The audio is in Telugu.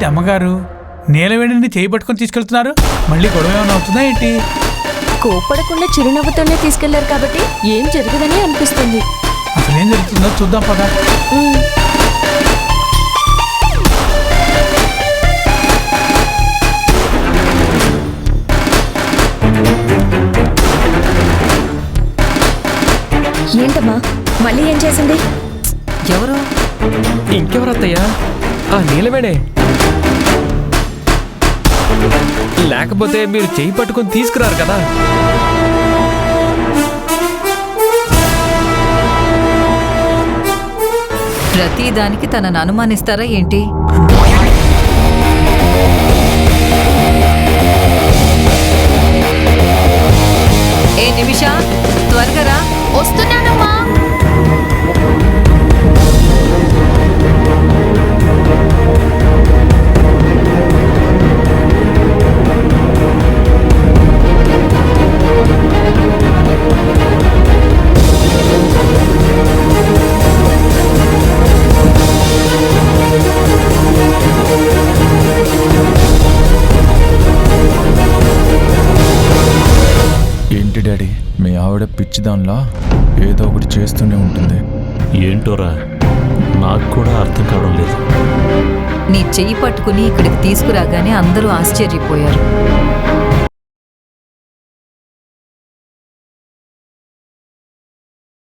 ఏంటి అమ్మగారు నీలవేణిని చేయి పట్టుకొని తీసుకెళ్తున్నారు? మళ్ళీ గొడవ ఏమైనా అవుతుందా ఏంటి? కోప్పడకుండా చిరునవ్వుతోనే తీసుకెళ్లారు కాబట్టి ఏం జరగదని అనిపిస్తుంది. అసలు ఏం జరుగుతుందో చూద్దాం పద. ఏంటమ్మా మళ్ళీ ఏం చేసింది? ఎవరు? ఇంకెవరత్తయ్యా? ఆ నీలవేణే. లేకపోతే మీరు చేయి పట్టుకొని తీసుకురారు కదా. ప్రతిదానికి తనను అనుమానిస్తారా ఏంటి? ఏ నిమిష, త్వరగా రా. వస్తున్నానమ్మా. ఏంటి డాడీ, మీ ఆవిడ పిచ్చిదానిలా ఏదో ఒకటి చేస్తూనే ఉంటుంది. ఏంటోరా, నాకు కూడా అర్థం కావడం లేదు. నీ చెయ్యి పట్టుకుని ఇక్కడికి తీసుకురాగానే అందరూ ఆశ్చర్యపోయారు.